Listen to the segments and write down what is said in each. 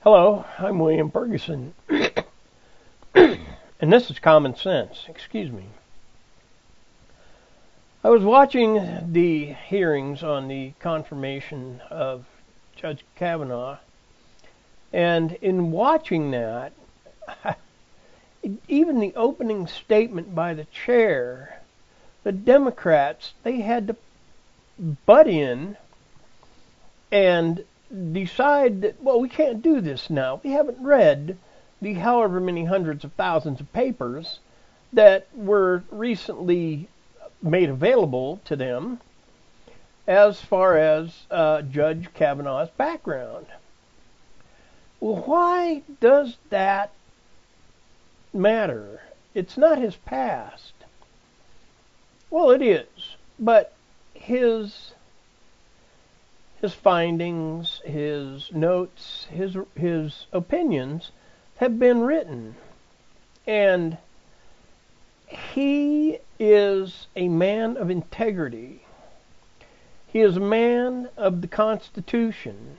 Hello, I'm William Ferguson, and this is Common Sense. Excuse me. I was watching the hearings on the confirmation of Judge Kavanaugh, and in watching that, even the opening statement by the chair, the Democrats, they had to butt in and decide that, well, we can't do this now. We haven't read the however many hundreds of thousands of papers that were recently made available to them as far as Judge Kavanaugh's background. Well, why does that matter? It's not his past. Well, it is, but his findings, his notes, his opinions have been written. And he is a man of integrity. He is a man of the Constitution.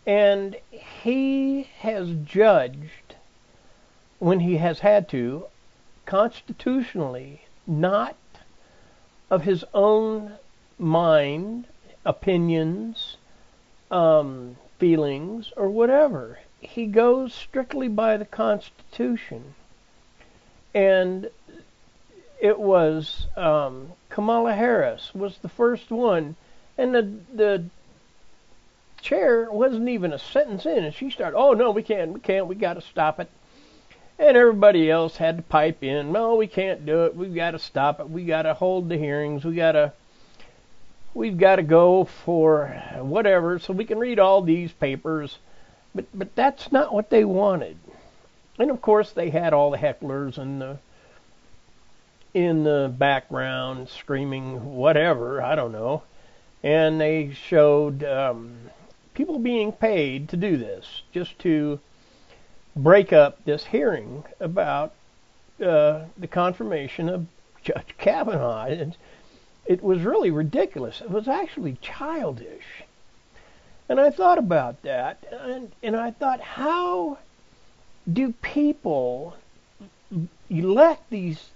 And he has judged, when he has had to, constitutionally, not of his own mind, opinions, feelings, or whatever. He goes strictly by the Constitution. And it was Kamala Harris was the first one, and the chair wasn't even a sentence in, and she started, oh no, we can't, we got to stop it. And everybody else had to pipe in, no, we can't do it, we've got to stop it, we got to hold the hearings, we've got to go for whatever, so we can read all these papers. But that's not what they wanted. And of course they had all the hecklers in the background screaming whatever, I don't know. And they showed people being paid to do this, just to break up this hearing about the confirmation of Judge Kavanaugh. It was really ridiculous. It was actually childish. And I thought about that, and I thought, how do people elect these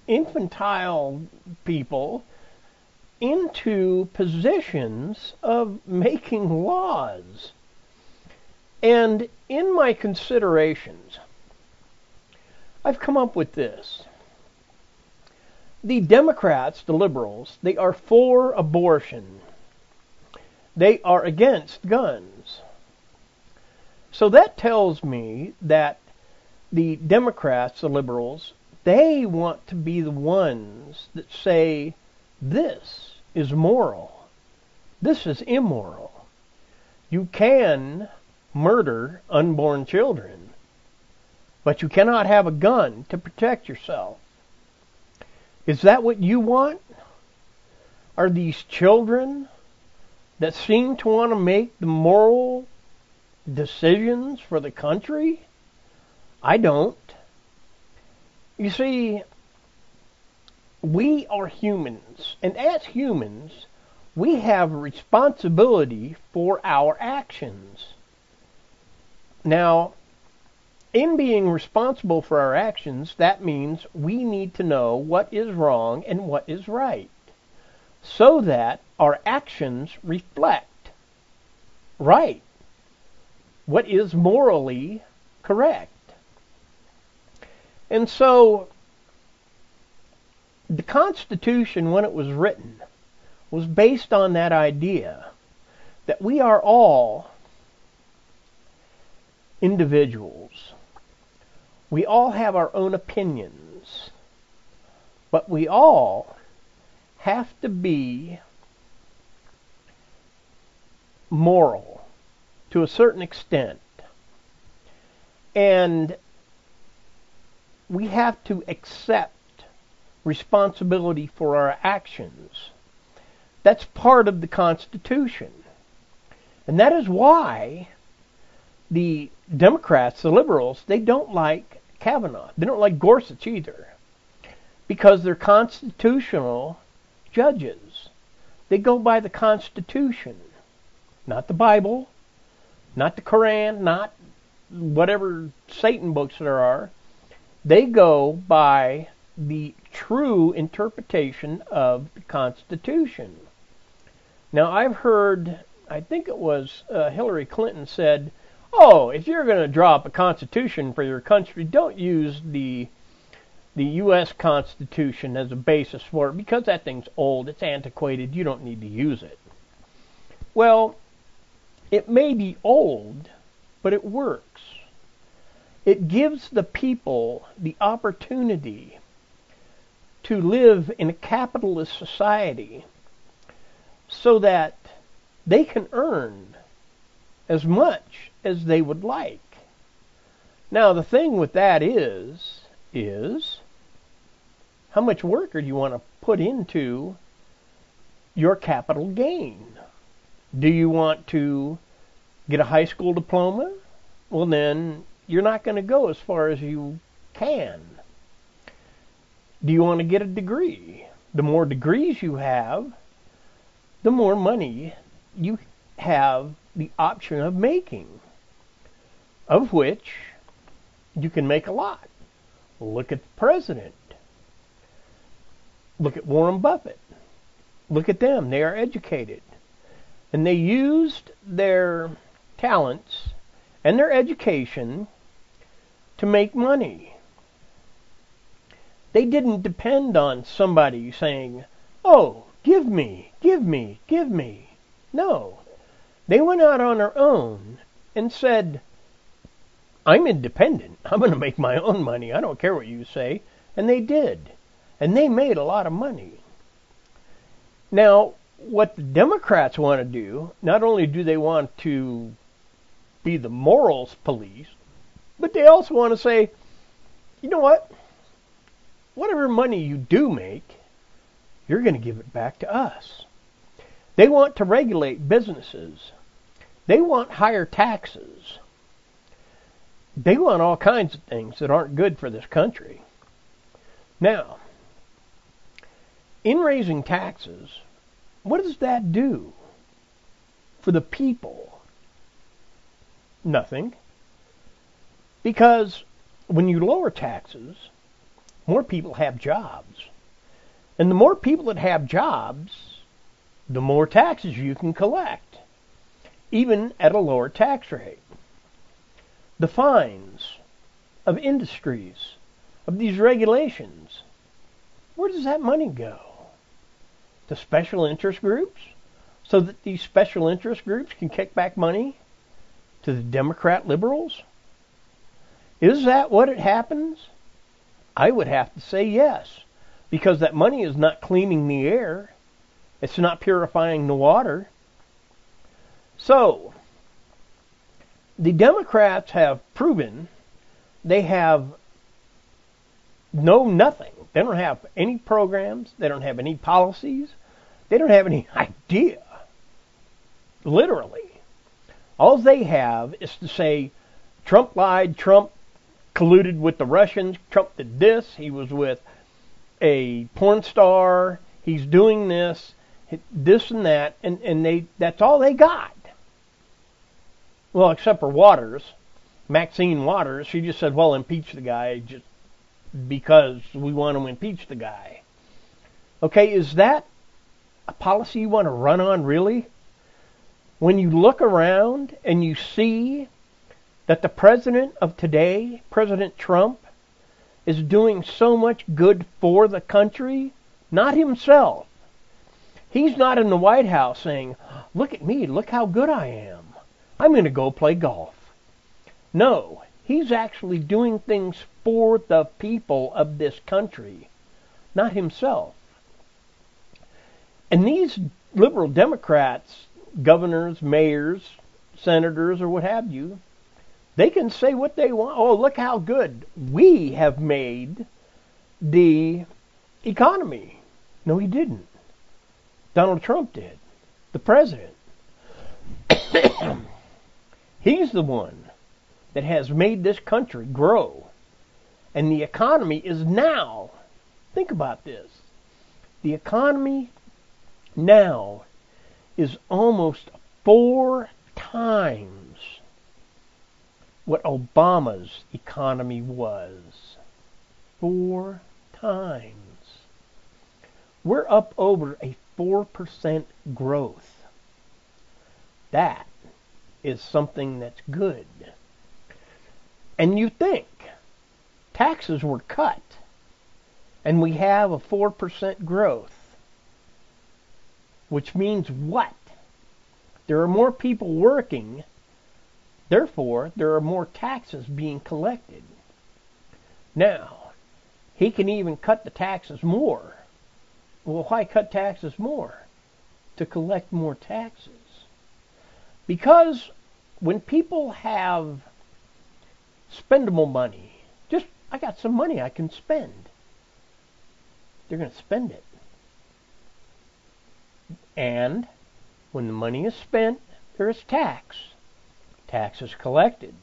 infantile people into positions of making laws? And in my considerations, I've come up with this. The Democrats, the liberals, they are for abortion. They are against guns. So that tells me that the Democrats, the liberals, they want to be the ones that say, this is moral. This is immoral. You can murder unborn children, but you cannot have a gun to protect yourself. Is that what you want? Are these children that seem to want to make the moral decisions for the country? I don't. You see, we are humans, and as humans, we have responsibility for our actions. Now, in being responsible for our actions, that means we need to know what is wrong and what is right, so that our actions reflect right, what is morally correct. And so, the Constitution, when it was written, was based on that idea that we are all individuals. We all have our own opinions, but we all have to be moral to a certain extent. And we have to accept responsibility for our actions. That's part of the Constitution. And that is why the Democrats, the liberals, they don't like Kavanaugh. They don't like Gorsuch either, because they're constitutional judges. They go by the Constitution, not the Bible, not the Quran, not whatever Satan books there are. They go by the true interpretation of the Constitution. Now, I've heard, I think it was Hillary Clinton said, oh, if you're going to draw up a constitution for your country, don't use the U.S. Constitution as a basis for it, because that thing's old, it's antiquated, you don't need to use it. Well, it may be old, but it works. It gives the people the opportunity to live in a capitalist society so that they can earn as much as they would like. Now, the thing with that is how much work do you want to put into your capital gain? Do you want to get a high school diploma? Well, then you're not going to go as far as you can. Do you want to get a degree? The more degrees you have, the more money you have the option of making, of which you can make a lot. Look at the president. Look at Warren Buffett. Look at them. They are educated. And they used their talents and their education to make money. They didn't depend on somebody saying, oh, give me, give me, give me. No. They went out on their own and said, I'm independent. I'm going to make my own money. I don't care what you say. And they did. And they made a lot of money. Now, what the Democrats want to do, not only do they want to be the morals police, but they also want to say, you know what? Whatever money you do make, you're going to give it back to us. They want to regulate businesses. They want higher taxes. They want all kinds of things that aren't good for this country. Now, in raising taxes, what does that do for the people? Nothing. Because when you lower taxes, more people have jobs. And the more people that have jobs, the more taxes you can collect, even at a lower tax rate. The fines of industries, of these regulations, where does that money go? To special interest groups, so that these special interest groups can kick back money to the Democrat liberals? Is that what it happens? I would have to say yes, because that money is not cleaning the air. It's not purifying the water. So, the Democrats have proven they have nothing. They don't have any programs. They don't have any policies. They don't have any idea. Literally. All they have is to say, Trump lied, Trump colluded with the Russians, Trump did this, he was with a porn star, he's doing this and that, and that's all they got. Well, except for Waters, Maxine Waters, she just said, well, impeach the guy just because we want to impeach the guy. Okay, is that a policy you want to run on, really? When you look around and you see that the president of today, President Trump, is doing so much good for the country, not himself. He's not in the White House saying, look at me, look how good I am. I'm going to go play golf. No, he's actually doing things for the people of this country, not himself. And these liberal Democrats, governors, mayors, senators, or what have you, they can say what they want. Oh, look how good we have made the economy. No, he didn't. Donald Trump did. The president. He's the one that has made this country grow. And the economy is now, think about this, the economy now is almost 4 times what Obama's economy was. 4 times. We're up over a 4% growth. That is something that's good. And you think taxes were cut and we have a 4% growth, which means what? There are more people working, therefore there are more taxes being collected. Now, he can even cut the taxes more. Well, why cut taxes more? To collect more taxes. Because when people have spendable money, just, I got some money I can spend, they're going to spend it. And when the money is spent, there is tax. Tax is collected.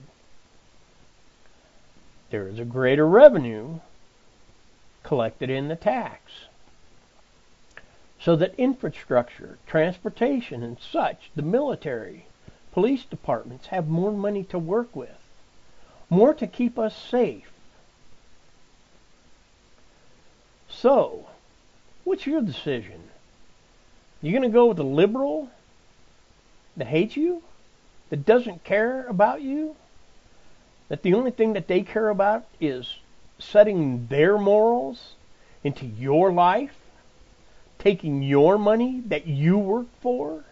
There is a greater revenue collected in the tax. So that infrastructure, transportation, and such, the military, police departments have more money to work with, more to keep us safe. So, what's your decision? You going to go with a liberal that hates you, that doesn't care about you, that the only thing that they care about is setting their morals into your life, taking your money that you work for,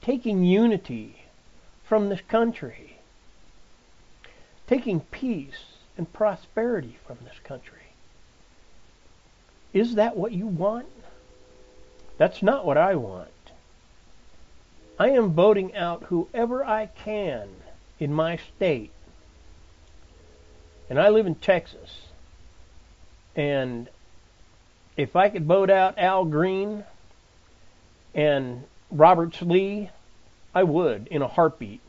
taking unity from this country, taking peace and prosperity from this country? Is that what you want? That's not what I want. I am voting out whoever I can in my state. And I live in Texas. And if I could vote out Al Green and Robert Lee, I would in a heartbeat.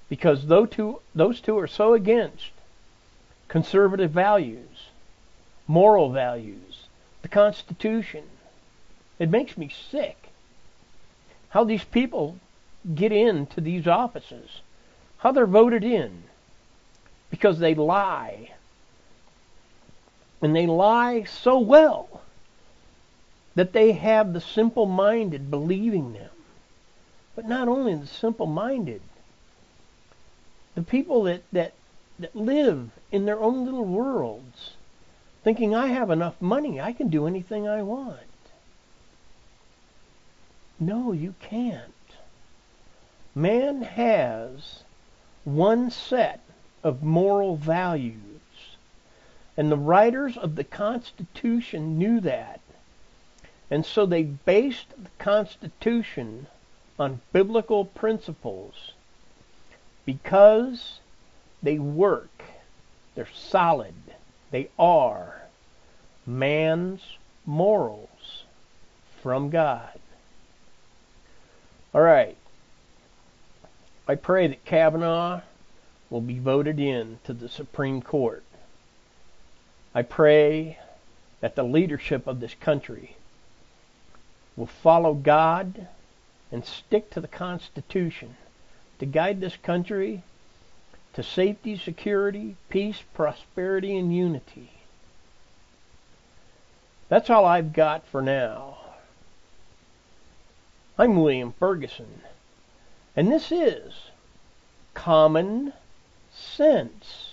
Because those two are so against conservative values, moral values, the Constitution. It makes me sick how these people get into these offices, how they're voted in, because they lie. And they lie so well that they have the simple-minded believing them. But not only the simple-minded, the people that live in their own little worlds, thinking I have enough money, I can do anything I want. No, you can't. Man has one set of moral values, and the writers of the Constitution knew that. And so they based the Constitution on biblical principles because they work, they're solid, they are man's morals from God. All right. I pray that Kavanaugh will be voted in to the Supreme Court. I pray that the leadership of this country will follow God and stick to the Constitution to guide this country to safety, security, peace, prosperity, and unity. That's all I've got for now. I'm William Ferguson, and this is Common Sense.